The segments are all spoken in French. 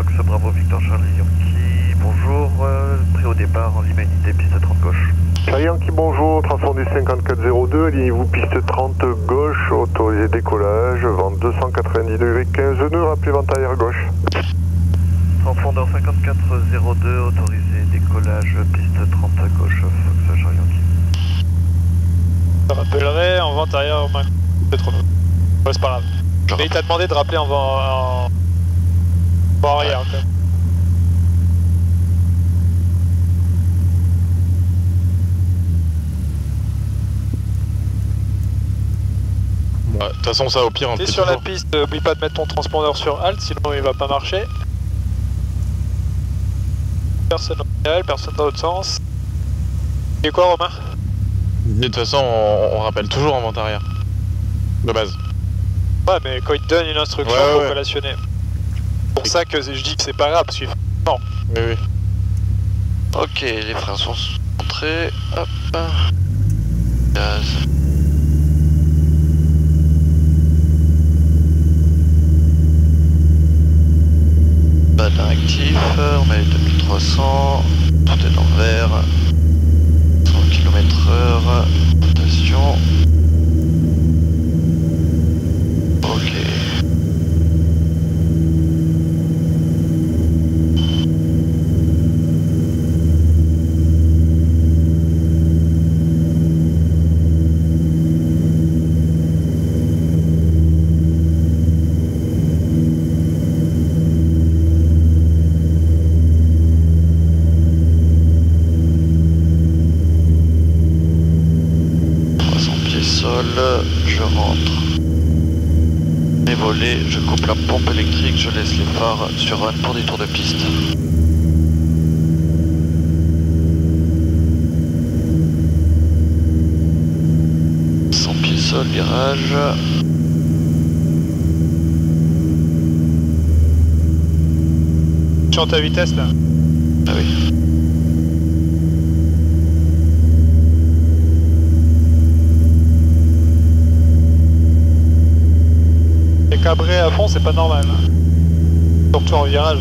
Fox Bravo Victor Charlie Yankee, bonjour, prêt au départ en l'humanité, piste 30 gauche. Charlie Yankee, bonjour, transpondé 5402, alignez-vous piste 30 gauche, autorisé décollage, vent 290 degrés 15 nœuds, rappelez vent arrière gauche. Transpondeur 5402, autorisé décollage, piste 30 gauche, Fox Charlie Yankee. Je rappellerai en vente arrière, c'est trop long. Ouais, c'est pas grave. Mais il t'a demandé de rappeler en vent arrière quand même. De toute façon, ça au pire, on le T'es fait sur la toujours. piste, oublie pas de mettre ton transpondeur sur Alt, sinon il va pas marcher. Personne dans le réel, personne dans l'autre sens. Et quoi, Romain? De toute façon, on rappelle toujours en vente arrière. De base. Ouais, mais quand il te donne une instruction, Ouais, faut ouais. collationner. C'est pour ça que je dis que c'est pas grave, parce qu'il faut... Non. Oui, oui. Ok, les freins sont entrés, hop, gaz. Badin actif, on met 2300, tout est en vert, 100 km/h, rotation. Ok. Je rentre mes volets, je coupe la pompe électrique, je laisse les phares sur run pour des tours de piste. Sans pied sol, virage. Change ta vitesse là. Ah oui. Cabré à fond, c'est pas normal. Surtout en virage.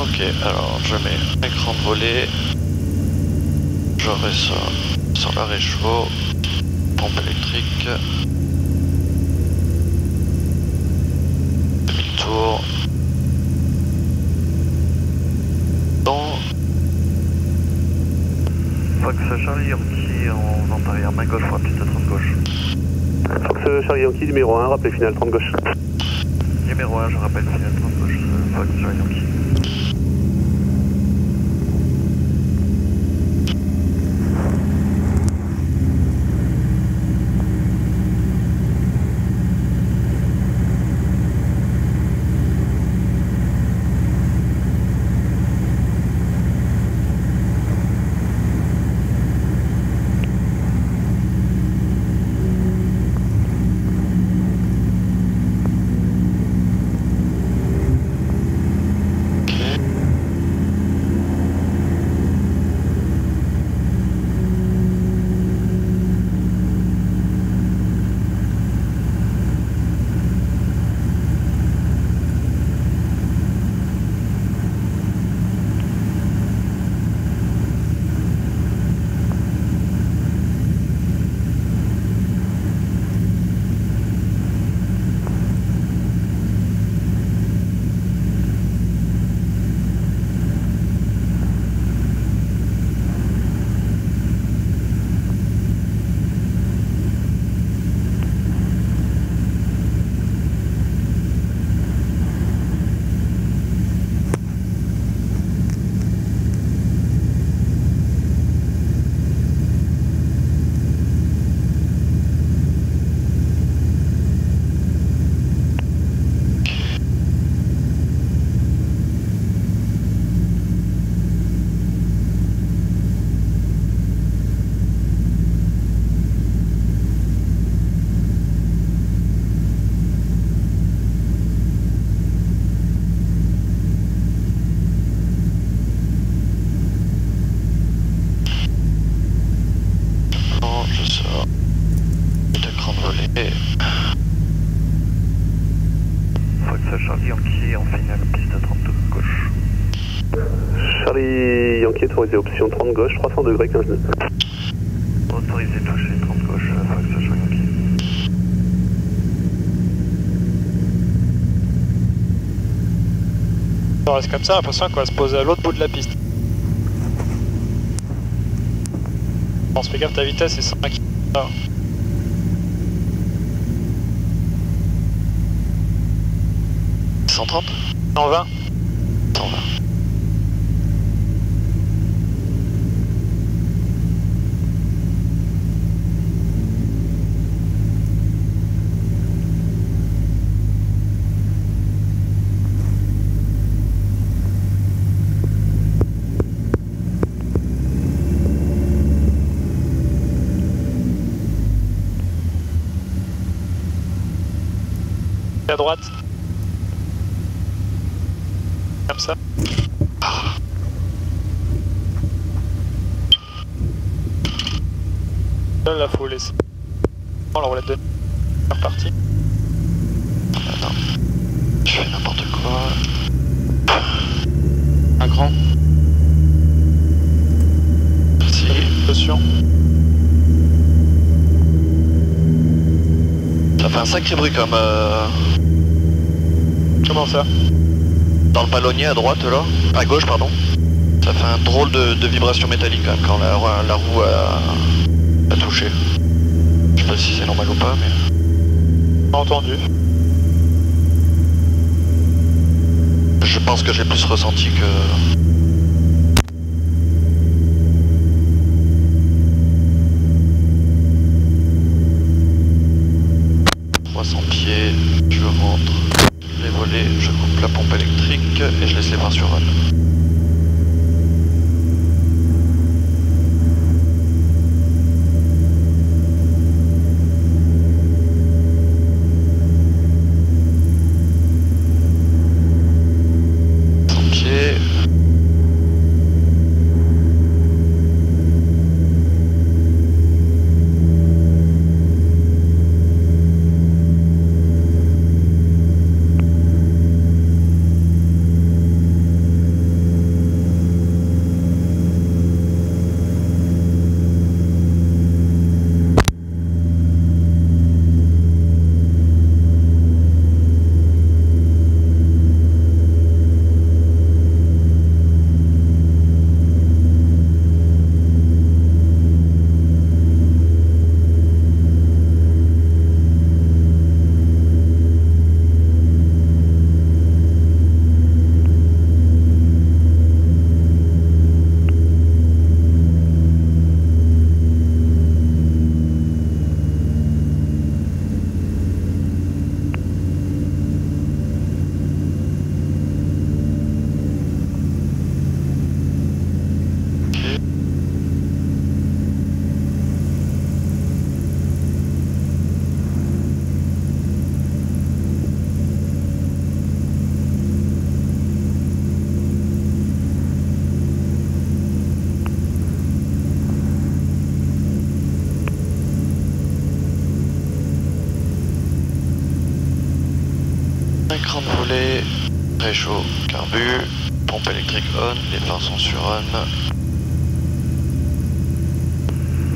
Ok, alors je mets écran de volet, je ressors sur la réchaud, pompe électrique, demi-tour, dans Fox Charlie Yankee en vente arrière, main gauche pour la piste 30 gauche. Fox Charlie Yankee, numéro 1, rappelez final 30 gauche. Numéro 1, je rappelle final 30 gauche, Fox Charlie Yankee. Charlie Yankee autorisé option 30 gauche, 300 degrés 15 nœuds. Autorisé toucher 30 gauche, Fox Charlie Yankee. On reste comme ça, l'impression qu'on va se poser à l'autre bout de la piste. On se fait gaffe, ta vitesse c'est 5 km/h. 130 120. 120. À droite. Comme ça. Là, faut laisser. On la roulette de. C'est reparti. Attends. Je fais n'importe quoi. Un grand. Merci. Attention. Ça fait un sacré bruit comme Comment ça? dans le palonnier à droite là, à gauche pardon. Ça fait un drôle de vibration métallique quand même quand la roue a touché. Je sais pas si c'est normal ou pas mais... Pas entendu. Je pense que j'ai plus ressenti que... 300 pieds, je rentre les volets, je coupe la pompe électrique et je laisse les phares sur run. Écran de volet, réchaud, carbu, pompe électrique on, les phares sont sur on.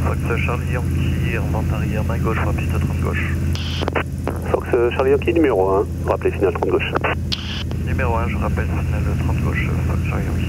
Fox Charlie Yankee, vente arrière, main gauche, pour piste 30 gauche. Fox Charlie Yankee numéro 1, rappelez final 30 gauche. Numéro 1, je rappelle final 30 gauche, Fox Charlie Yankee.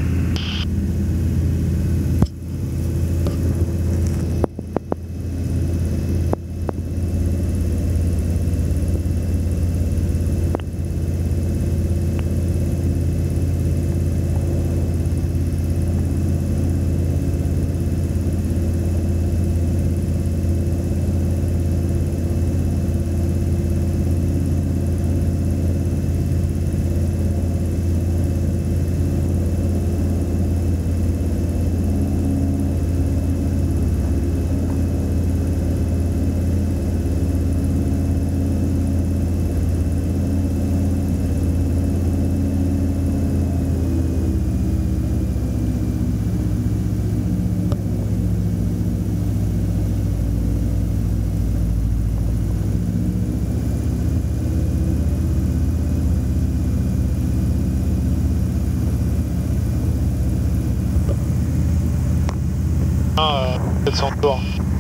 700 tours.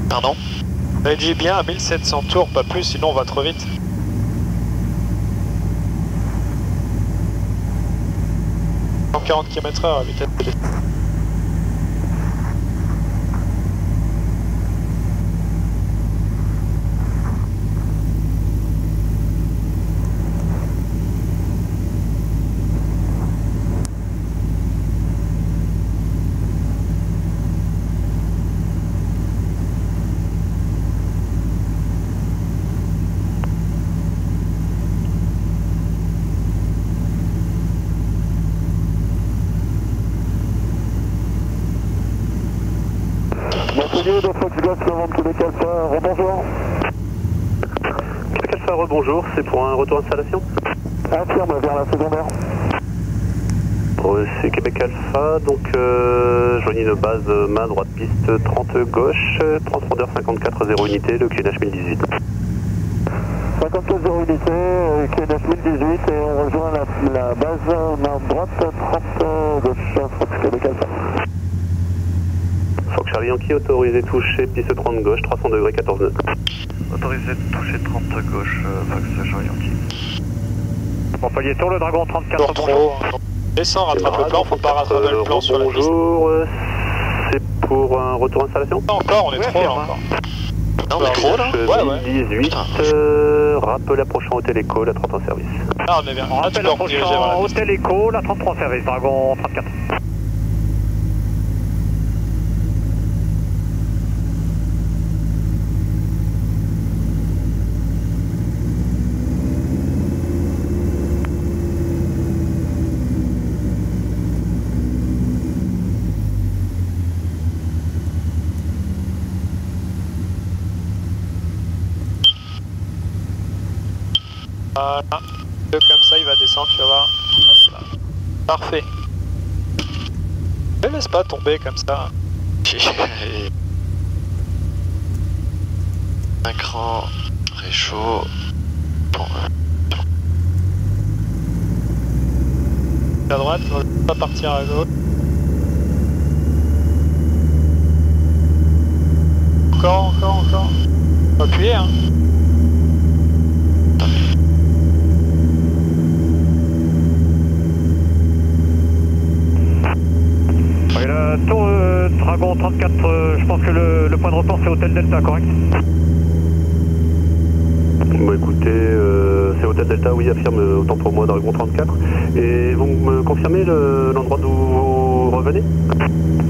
Pardon? Réduis bien à 1700 tours, pas plus, sinon on va trop vite. 140 km/h à vitesse de Montpellier de Fox Golf 90 Québec Alpha, rebonjour. Québec Alpha, rebonjour, c'est pour un retour installation? Affirme, vers la secondaire. C'est Québec Alpha, donc joignez une base main droite piste 30 gauche, transpondeur 54 unité, le QNH 1018. 54 unité, QNH 1018 et on rejoint la base main droite 30 gauche, Fox Québec Alpha. Fox Charlie Yankee, autorisé toucher piste 30 gauche, 300 degrés, 14 nœuds. Autorisé de toucher 30 gauche, Fox Charlie Yankee. Montpellier sur le Dragon 34, trop. Descends, rattrape le plan, faut pas rattraper le plan sur la piste. Bonjour, c'est pour un retour installation? Non, encore, on est trop là encore. Non, mais trop là? Ouais. 1018, rappel approchant Hôtel Éco, la 30 en service. Ah, on est bien. Rappel approchant Hôtel Éco, la 33 en service, Dragon 34. Voilà. Comme ça, il va descendre, tu vas voir. Hop là. Parfait. Ne laisse pas tomber comme ça. Un cran, réchaud. Bon, À droite, on va pas partir à gauche. Encore. Appuyez, hein. Oui, la tour Dragon 34, je pense que le point de report c'est Hôtel Delta, correct? Bon écoutez, c'est Hôtel Delta, oui, affirme, autant pour moi, Dragon 34. Et vous me confirmez l'endroit d'où vous revenez?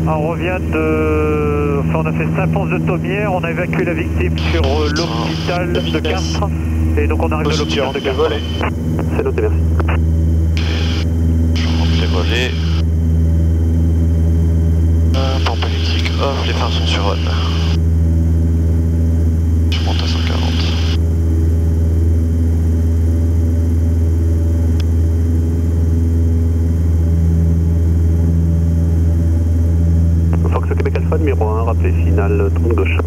On revient de... Enfin, on a fait Saint-Pons de Thomière, on a évacué la victime sur l'hôpital de Castres. Et donc on arrive de l'hôpital de Castres. C'est noté, merci. je remonte les volets. Pompe électrique off, les phares sont sur on. Je monte à 140. Fox Québec Alpha numéro 1, rappelé final 30 gauche.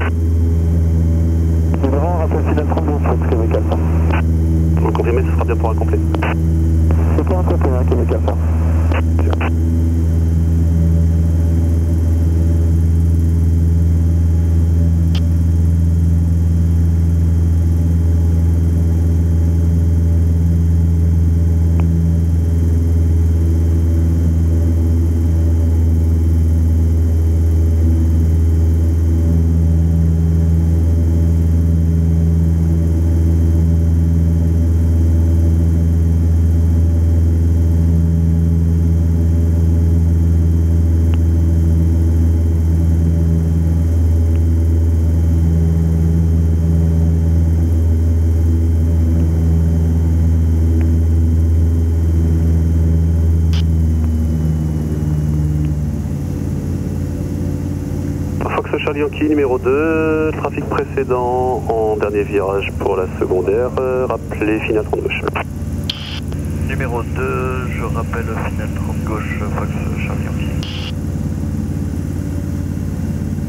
Numéro 1, rappelé final 30 gauche, Fox Québec Alpha. Vous confirmez, ce sera bien pour un complet? C'est pour un complet, hein, Québec Alpha. Charlie Yankee numéro 2, trafic précédent en dernier virage pour la secondaire, rappelé final 30 gauche. Numéro 2, je rappelle final 30 gauche, Fox Charlie Yankee.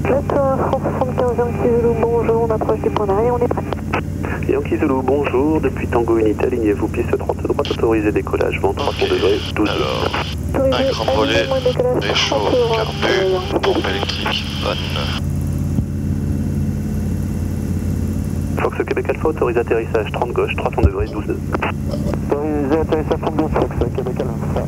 4 France 75 Yankee Zulu, bonjour, on approche du point d'arrêt, on est prêt. Yankee Zulu, bonjour, depuis Tango Unité, alignez-vous piste 30 droite, autorisé décollage, vent 300 degrés, 12. Alors, un grand volet, réchaud, carbu, pompe électrique, on. Fox Québec Alpha autorise atterrissage 30 gauche, 300 degrés, 12 nœuds. Autorisé atterrissage 32 Fox Québec Alpha.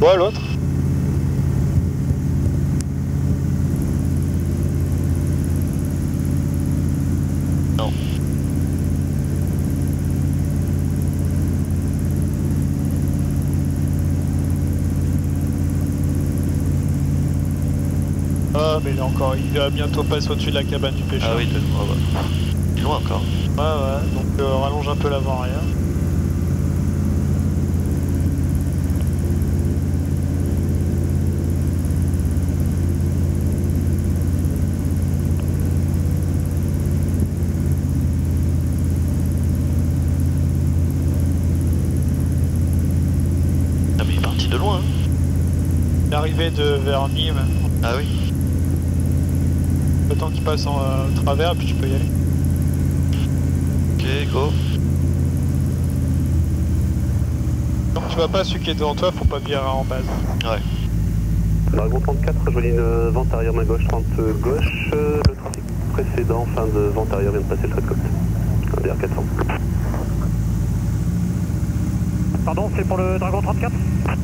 Ouais, l'autre. Non. Ah, mais il va bientôt passer au-dessus de la cabane du pêcheur. Ah oui, il est loin encore. Ouais, donc rallonge un peu l'avant-arrière. Ah mais il est parti de loin. Hein. L'arrivée vers Nîmes, Ah oui. le temps qu'il passe en travers, et puis tu peux y aller. Ok, go. Donc tu vas pas celui qui est devant toi, faut pas virer en base. Ouais. Dragon 34, rejoignez une vente arrière main gauche, 30 gauche. Le trafic précédent, fin de vente arrière, vient de passer le trait de côte. Un DR 400. Pardon, c'est pour le Dragon 34?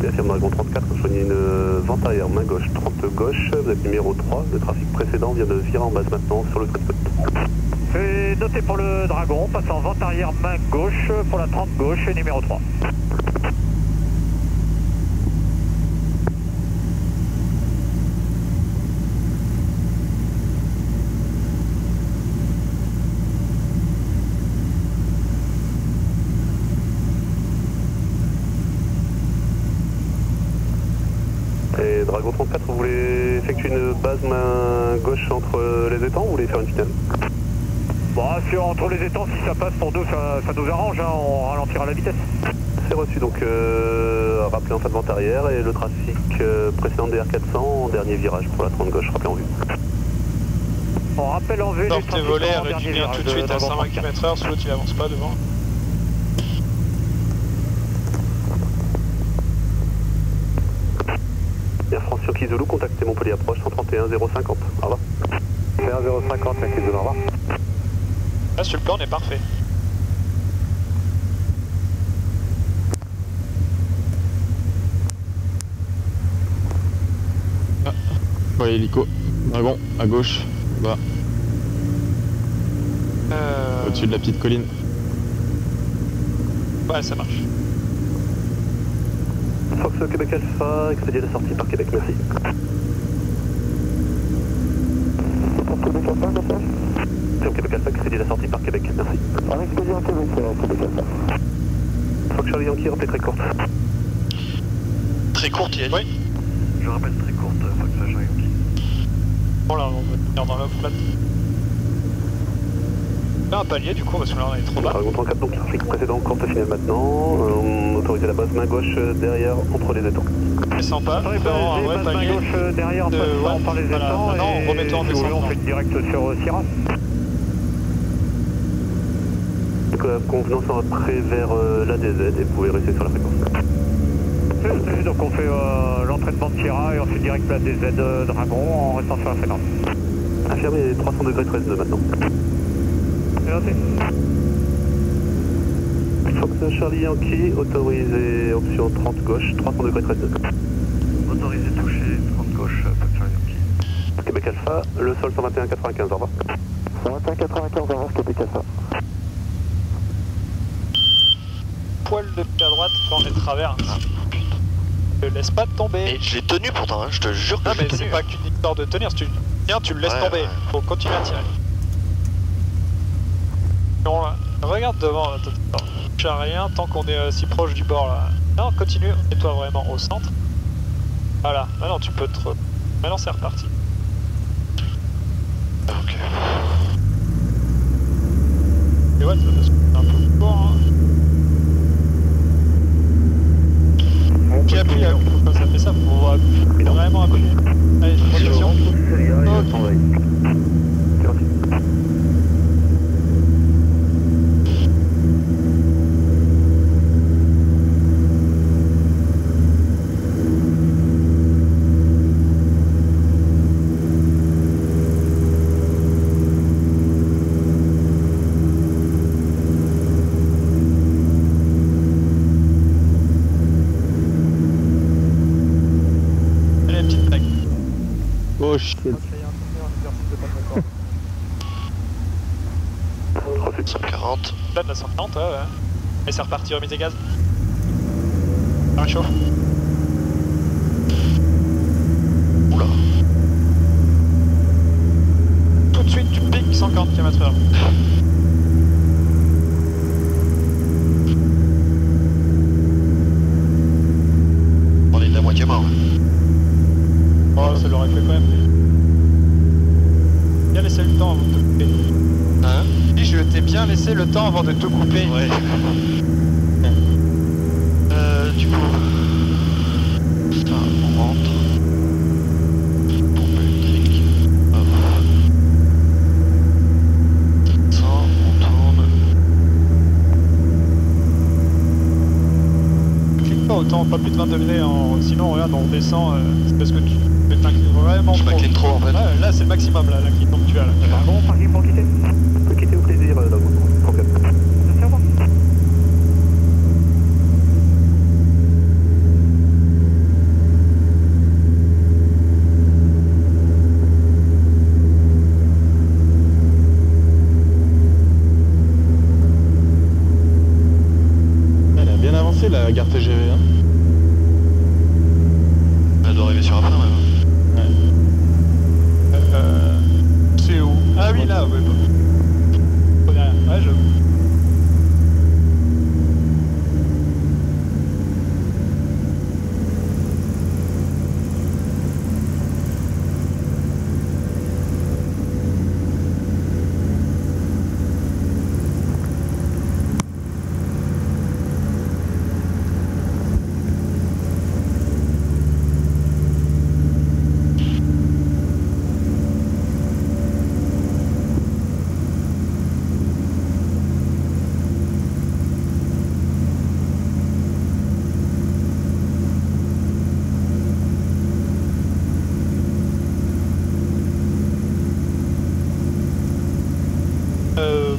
Bien sûr, Dragon 34, rejoignez une vente arrière main gauche, 30 gauche. Vous êtes numéro 3. Le trafic précédent vient de virer en base maintenant sur le trait de côte. C'est noté pour le Dragon, passe en vente arrière main gauche pour la 30 gauche, numéro 3. Et Dragon 34, vous voulez effectuer une base main gauche entre les étangs ou vous voulez faire une tunnel? Bon, entre les étangs, si ça passe pour nous, ça nous arrange, hein, on ralentira la vitesse. C'est reçu, donc rappelez en fin de vente arrière et le trafic précédent DR 400 en dernier virage pour la 30 gauche, rappelez en vue. On rappelle en vue les Sors tes trafics volets, en dernier réduis bien virage tout de de suite à Dragon 120 km/h, soit tu avances pas devant. Air France sur Kizulu, contactez Montpellier approche 131 050. Au revoir. 131 050, Kizulu, au revoir. Là sur le plan on est parfait. Ouais, hélico. Dragon, à gauche, là, au-dessus de la petite colline. Ouais, ça marche. Fox Québec Alpha, expédiez la sortie par Québec, merci. Pour Québec Alpha, message? Sur Québec Alpha, expédiez la sortie par Québec, merci. On expédie en Québec Alpha. Fox Charlie Yankee, rappelez très courte. Très courte, il a dit. Oui. Je rappelle très courte, Fox Charlie. Bon là, on va tenir dans la plate. Là un palier du coup, parce que là on est trop bas. Dragon 34, donc trafic précédent, courte finale maintenant. On autorise la base main gauche derrière, entre les étangs. Descends pas, Autorisé, faire un vrai base main palier. gauche derrière, de- passant ouais, par les voilà. étangs, Maintenant, et remettons en si vous voulez, descendant. on fait direct sur Sierra. Donc convenance en retrait vers l'ADZ et vous pouvez rester sur la fréquence. Donc on fait l'entraînement de Sierra et on fait direct la DZ Dragon en restant sur la fréquence. Affirmez 300 degrés 13 nœuds maintenant. C'est noté. Fox Charlie Yankee, autorisé option 30 gauche, 300 degrés 13 nœuds. Autorisé toucher 30 gauche, Fox Charlie Yankee. Québec Alpha, le sol 121,95, au revoir. 121,95, au revoir, Québec Alpha. Poil de pied à droite, toi on est de travers. Ne laisse pas tomber. Et je l'ai tenu pourtant, hein, je te jure que Non je l'ai mais c'est tenu. pas qu'une histoire de tenir, si tu tiens tu le laisses Ouais, tomber. ouais. Faut continuer à tirer. Non, là. Regarde devant, là, touche à rien tant qu'on est si proche du bord là. Non, continue, mets-toi vraiment au centre. Voilà, maintenant tu peux te... Maintenant c'est reparti. Ok. Et ouais, c'est un peu fort. Hein. Qui appuie, quand ça fait ça, faut vraiment appuyer. Allez, protection. Ok. Merci. Allez, petite blague. Oh shit. Ok, il y a un exercice de pas de d'accord. 140. Là de la 140, ouais. Et c'est reparti, remise des gaz. Ça réchauffe. Oula. Tout de suite, tu piques 140 km/h. On est de la moitié mort. Oh, ça l'aurait fait quand même. Bien laissé le temps avant de te couper. Hein? Oui, je t'ai bien laissé le temps avant de te couper. Ouais. Du coup... Ça, on rentre. Pompe électrique. Hop. 700, on tourne. Clique pas autant, pas plus de 20 degrés, sinon regarde, on redescend, c'est parce que tu t'inclines vraiment Je trop. m'incline trop en fait. Ouais, là c'est le maximum, là, l'inclinement que tu as là. Bon, parking pour quitter. On peut quitter au plaisir, là, problème. Elle a bien avancé la gare TGV, hein. Elle doit arriver sur la fin même. C'est où? Ah oui, là, ouais, bah. Derrière, ouais, j'avoue.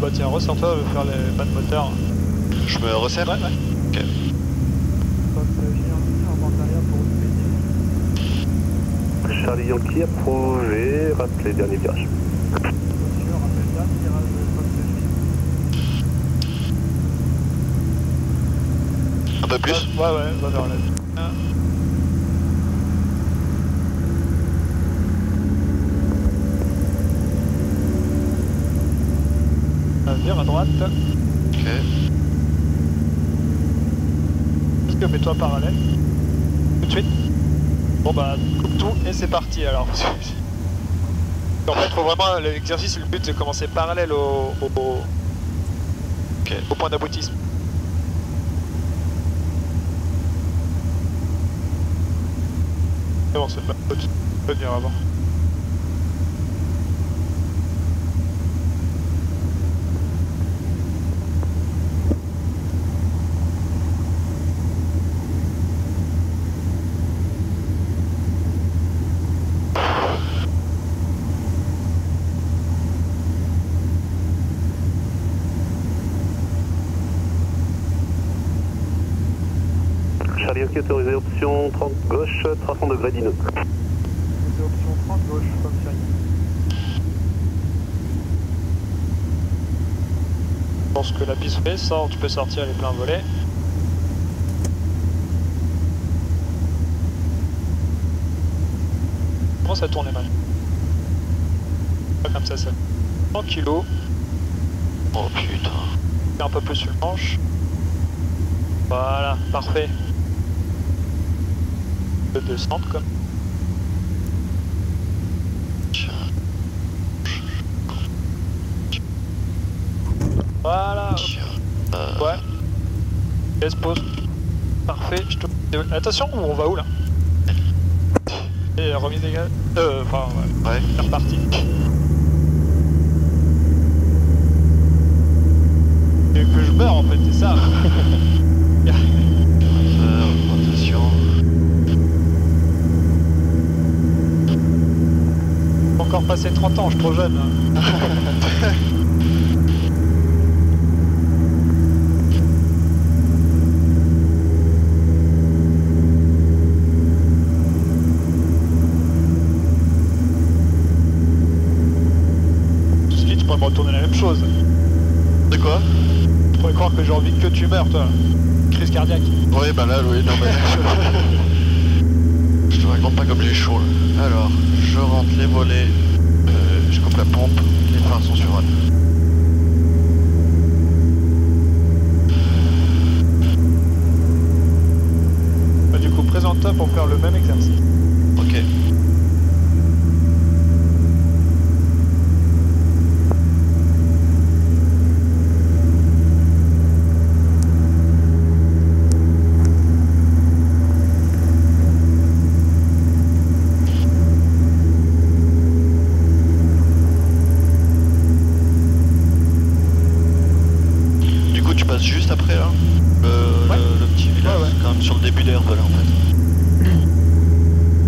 Bah tiens, resserre-toi, faire les pannes moteur. Je me resserre. Ouais, ouais. Ok. Charlie Yankee approuvé, rate les derniers virages. Un peu plus. Ouais, ouais, va vers la... Vire à droite. Ok. Mets-toi parallèle. Tout de suite. Bon bah, coupe tout et c'est parti alors. En fait, faut vraiment, l'exercice, le but c'est de commencer parallèle au point d'aboutissement. C'est bon, c'est pas peut venir avant. Charlie Yankee autorisé option 30 gauche, 300 degrés d'inno. Option 30 gauche, comme ça. Je pense que la piste fait, sort, tu peux sortir les pleins volets. Commence à tourner mal. Pas comme ça. Tranquillou. Oh putain. Fais un peu plus sur le manche. Voilà, parfait. De descendre comme. Voilà. Ouais. Laisse pause. Parfait. Je te... Attention, on va où là? Et remise des gaz. Enfin, ouais. Ouais. C'est reparti. en fait, c'est ça. Rotation. Encore passé 30 ans, je suis trop jeune. Ceci, tu pourrais me retourner la même chose. De quoi? Tu pourrais croire que j'ai envie que tu meurs, toi. Crise cardiaque. Oui, bah là, oui, non, mais... je te raconte pas comme j'ai chaud, là. Alors, je rentre les volets, je coupe la pompe, les phares sont sur eux. Bah, du coup, présente-toi pour faire le même exercice. Ok. Juste après là, le petit village, Ouais. quand même sur le début d'herbe là en fait.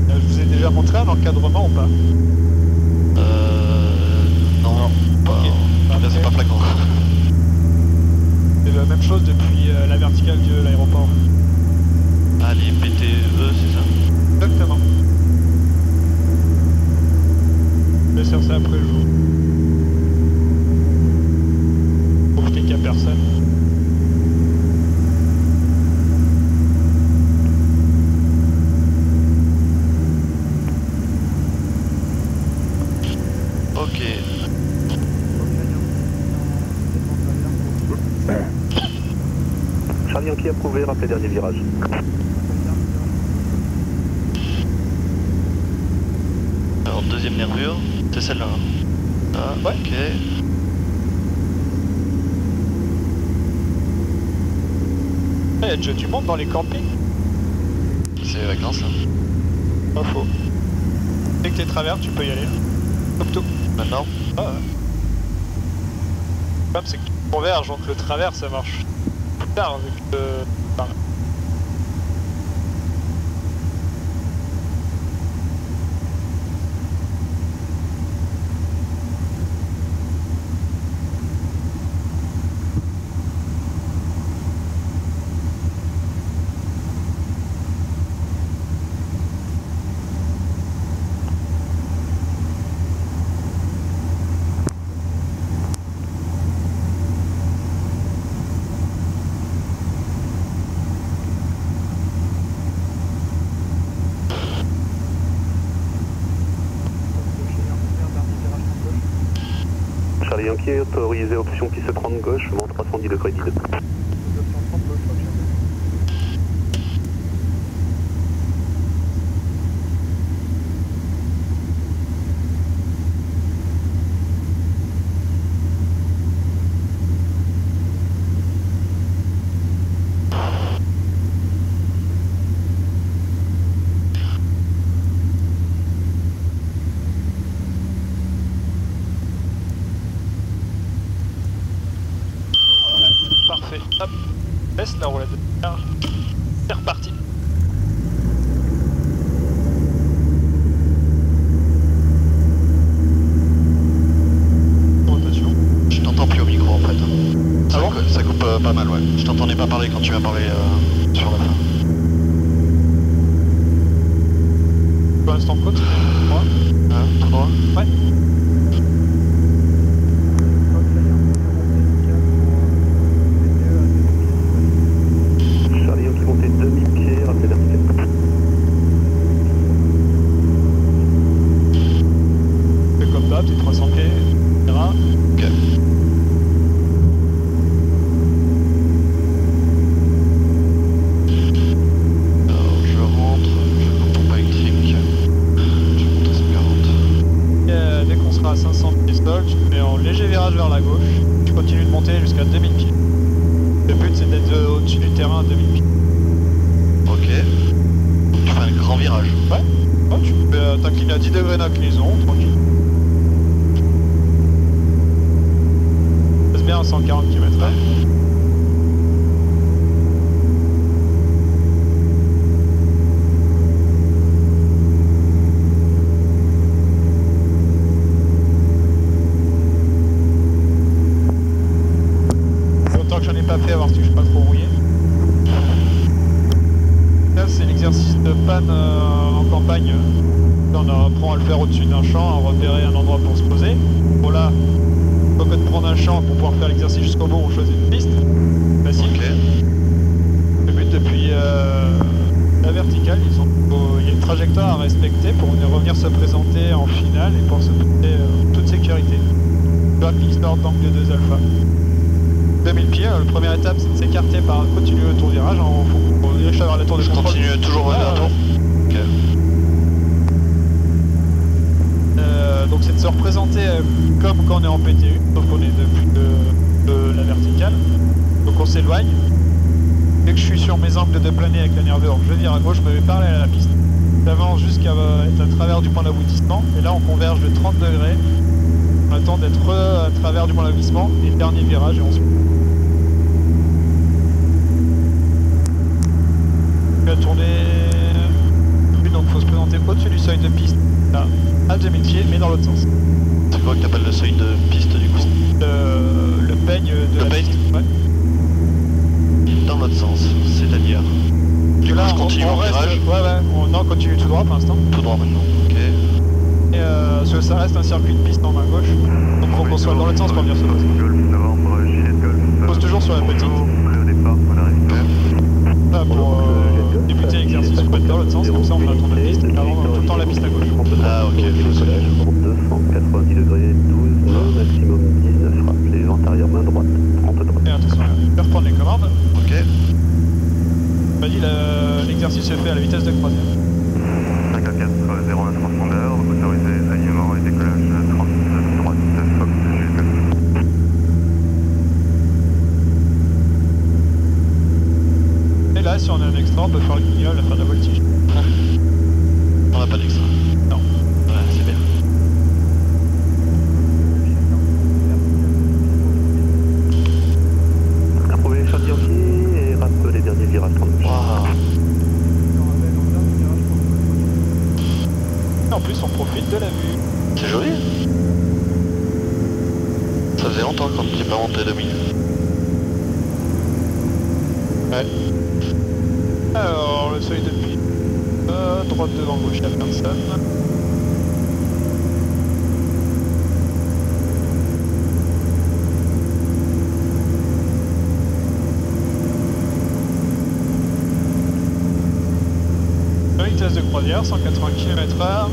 Je vous ai déjà montré un encadrement ou pas? Non, pas, Ok. en tout cas, c'est pas flagrant. C'est la même chose depuis la verticale de l'aéroport. Ah, les PTE, c'est ça? Exactement. Je vais faire ça après le jour. Profiter qu'il n'y a personne. Ok. Charlie Yankee approuvé, rappelez dernier virage. Alors, deuxième nervure, c'est celle-là. Ah, Ouais. ok. Il y a déjà du monde dans les campings. C'est les vacances là. Pas faux. Dès que t'es travers, tu peux y aller. Top tout. Maintenant? Ah ouais. Le problème c'est que tu converges, donc le travers ça marche plus tard vu que... Enfin, Charlie Yankee autorisé option piste 30 gauche, vent 310 degrés guide. parfait. Hop. Laisse la roulette de terre. C'est reparti. Rotation. Je t'entends plus au micro en fait. Ah bon Ça coupe pas mal, ouais. Je t'entendais pas parler quand tu m'as parlé sur la fin. Pour l'instant, continue. 1, 3. Ouais. Charlie Yankee montez demi-pied, rappelez vertical. C'est comme d'hab, t'es 300 pieds, etc. Ok. Alors je rentre, je coupe pompe électrique. Je monte à 140. Et, dès qu'on sera à 500 pieds sol, tu te mets en léger virage vers la gauche. Tu continues de monter jusqu'à 2000 pieds. Le but c'est d'être au-dessus du terrain à 2000 pieds. Ok. Tu fais un grand virage. Ouais, tu t'inclines à 10 degrés d'inclinaison, tranquille. Passe bien à 140 km/h. exercice de panne en campagne. On apprend à le faire au-dessus d'un champ, à repérer un endroit pour se poser. Voilà, plutôt que de prendre un champ pour pouvoir faire l'exercice jusqu'au bout, on choisit une piste. Facile. Ok. Le but depuis la verticale, il y a une trajectoire à respecter pour revenir se présenter en finale et pour se présenter en toute sécurité. Tu vois, histoire d'angle de 2 alpha. 2000 pieds, la première étape c'est de s'écarter par continuer le tour virage, on dirige vers la tour de Je contrôle. continue toujours vers la tour. Ok. Donc c'est de se représenter comme quand on est en PTU, sauf qu'on est depuis de la verticale. Donc on s'éloigne. Dès que je suis sur mes angles de planer avec la nervure, je vire à gauche, je me mets parallèle à la piste. J'avance jusqu'à être à travers du point d'aboutissement, et là on converge de 30 degrés. On attend d'être à travers du point d'aboutissement, et dernier virage, et on se... Je vais tourner... Donc il faut se présenter au-dessus du seuil de piste, là, à 2000 pieds, mais dans l'autre sens. C'est quoi que t'appelles le seuil de piste du coup? Le peigne de Le la peigne piste. Ouais. Dans l'autre sens, c'est-à-dire. Du coup, Là, je continue mon reste, virage. non, on continue tout droit pour l'instant. Tout droit maintenant. Ok. Et ça reste un circuit de piste en main gauche. Donc il faut qu'on soit dans l'autre sens pour venir se poser. Golf Novembre, Juliette Golf. On pose toujours sur la petite. Le départ, on arrive. Là, pour débuter l'exercice, on peut être dans l'autre sens, comme ça on fait un tour de piste et avant tout le temps la piste à gauche. Ah ok, Décollage pour 290 degrés, 12, maximum 19 frappes. Les vents arrière main droite, 30 droite. Et attention, je vais reprendre les commandes. ok. On m'a dit l'exercice se fait à la vitesse de croisière. 5 à 4, 01 transpondeur, autorisé alignement et décollage 30 droite, Fox, Juliette Golf. Et là, si on a un extra, on peut faire le guignol, faire de la voltige. On n'a pas d'extra. Non. Ouais, c'est bien. Approuvé les charges entiers et rate les derniers virages 30. Waouh. Et en plus, on profite de la vue. C'est joli. Ça faisait longtemps qu'on n'était pas monté 2000. Ouais. Alors, le seuil de piste. Droite devant, gauche, il n'y a personne. La vitesse de croisière, 180 km/h.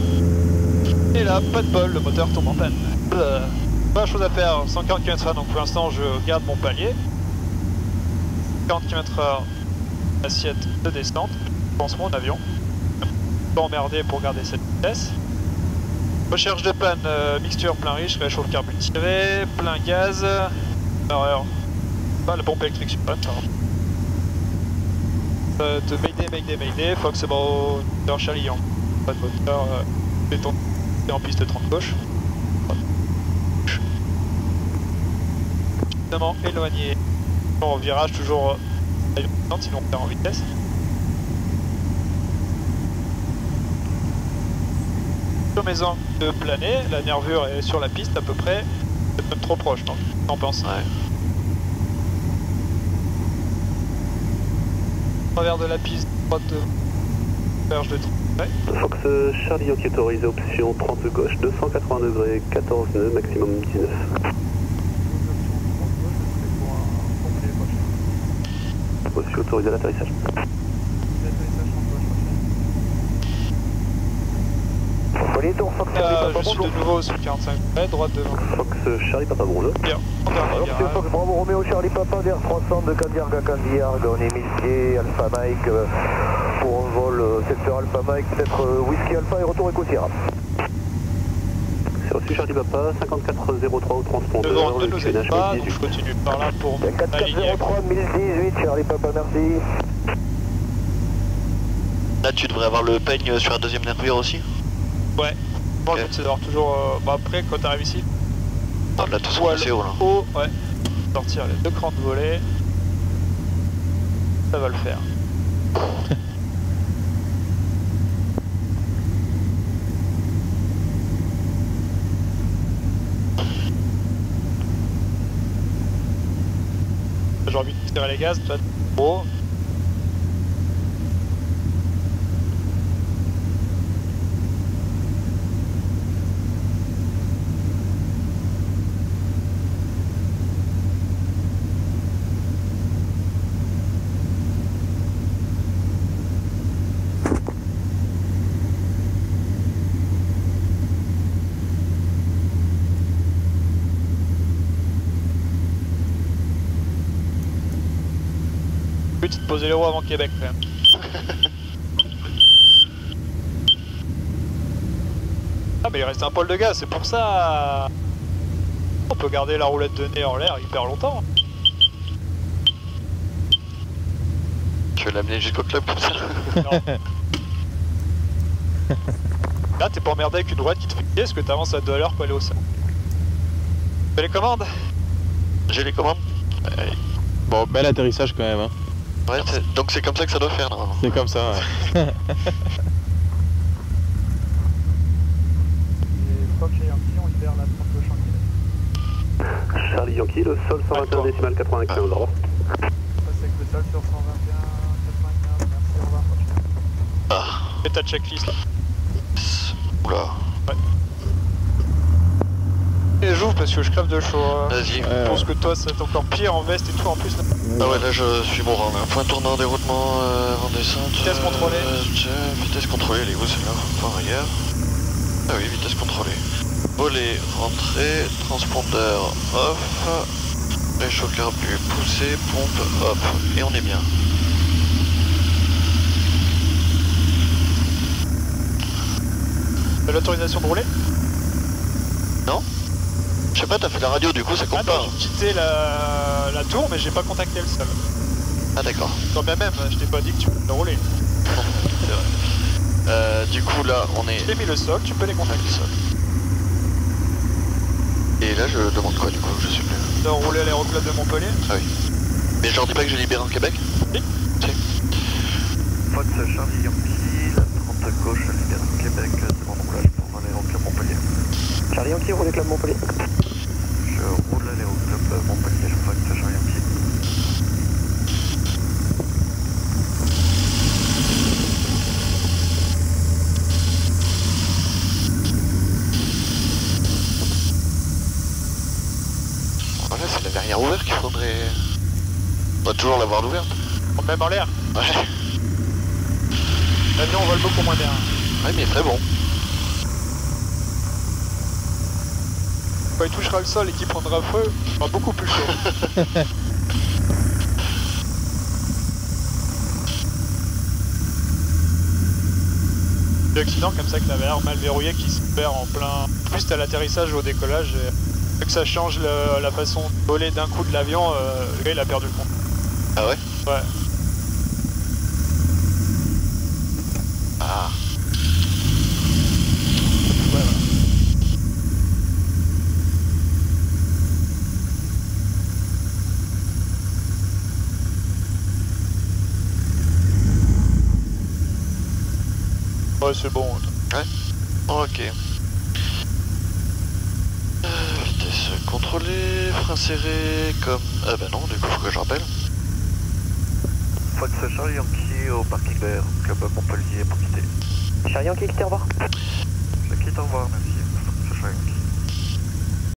Et là, pas de bol, le moteur tombe en panne. Pas de chose à faire, 140 km/h, donc pour l'instant je garde mon palier. 40 km/h, assiette de descente. Je pense mon avion. Pas emmerdé pour garder cette vitesse. Recherche de panne, mixture plein riche, réchauffe carbone tiré, plein gaz. Alors, pas la pompe électrique sur panne, pardon. De Mayday, Fox Bravo, moteur Charlie Yang. Pas de moteur, béton, en piste 30 gauche. Évidemment éloigné. En virage, toujours sinon on perd en vitesse. Sur mes angles de planer, la nervure est sur la piste à peu près, c'est même trop proche, non? T'en penses? Ouais. Travers de la piste, droite de berge de 30. Ouais. Fox Charlie Yankee autorisé option 30 gauche, 280 degrés, 14 nœuds, maximum 19. Aussi autorisé à l'atterrissage. Je suis de nouveau sur le 45 degrés, droite devant. Fox Charlie Papa bonjour. Bien, en dernier Monsieur virage. Fox Bravo Romeo Charlie Papa vers 300 de Candiargue à Candiargue, on est 1000 pieds, Alpha Mike pour un vol secteur Alpha Mike, peut-être Whisky Alpha et retour Eco Sierra. C'est reçu Charlie Papa, 5403 au transpondeur, Devant ne le nous aide QNH pas, donc 18. je continue par là pour m'aligner. 4403 1018 Charlie Papa, merci. Là, tu devrais avoir le peigne sur la deuxième nervure aussi. Ouais. Moi, Ok. le but c'est d'avoir toujours. Bah, après, quand t'arrives ici, Non, là, de toute façon, poil c'est haut là. haut, ouais. Sortir les deux crans de volée. Ça va le faire. J'ai envie de tirer les gaz, toi, trop. mérite de poser les roues avant Québec quand même. Ah mais il reste un pôle de gaz, c'est pour ça. On peut garder la roulette de nez en l'air hyper longtemps. Tu veux l'amener jusqu'au club comme ça? Non. Là t'es pas emmerdé avec une droite qui te fait chier parce que t'avances à 2 à l'heure pour aller au sol. Fais les commandes? J'ai les commandes. Bon, bel atterrissage quand même, hein. Ouais, donc c'est comme ça que ça doit faire normalement. C'est comme ça, ouais. Charlie Yankee, le sol 121 décimal 95, au revoir. Ah. Fais ta checklist là. Oula. Ouais. Et j'ouvre parce que je crève de chaud. Vas-y. Je pense que toi c'est encore pire en veste et tout en plus là. Ah ouais, là je suis mourant là. Point tournant, déroulement, avant descente. Vitesse contrôlée. Vitesse contrôlée, elle est où celle-là? Point arrière. Ah oui, vitesse contrôlée. Volet, rentrée, transpondeur off, réchaud carbu poussé, pompe hop, et on est bien. T'as l'autorisation de rouler? Non? Je sais pas, t'as fait la radio du coup ça compte pas. J'ai quitté la tour mais j'ai pas contacté le sol. Ah d'accord. Quand bien même, je t'ai pas dit que tu pouvais rouler. C'est vrai. Du coup là on est... Je t'ai mis le sol, tu peux les contacter. Le sol. Et là je demande quoi du coup, je sais plus. De rouler à l'aéroclub de Montpellier? Ah oui. Mais je leur dis pas que j'ai libéré en Québec? Oui. Si. Fox Charlie Yankee, la 30 gauche, libère en Québec, demande roulage pour l'aéroclub Montpellier. Charlie Yankee, roulez club Montpellier. Je roule à l'aéroclub Montpellier, je Fox Charlie Yankee. Voilà, c'est la verrière ouverte qu'il faudrait... On doit toujours l'avoir ouverte. Même en l'air. Ouais. L'avion vole beaucoup moins bien. Ouais mais très bon. Quand il touchera le sol et qu'il prendra feu, il sera beaucoup plus chaud. L'accident comme ça que t'avais l'air mal verrouillé qui se perd en plein... Plus t'as l'atterrissage au décollage et... Vu que ça change la façon de voler d'un coup de l'avion, le gars il a perdu le compte. Ah ouais? Ouais. Ah. Ouais, voilà. Ouais, c'est bon. Ouais. Ok. Vitesse contrôlée, frein serré, comme... Ah bah non, du coup faut que je rappelle. Fox Charlie Yankee au parking vert, club Montpellier pour quitter. Charlie Yankee, quittez, au revoir. Je quitte, au revoir, merci. Fox Charlie Yankee.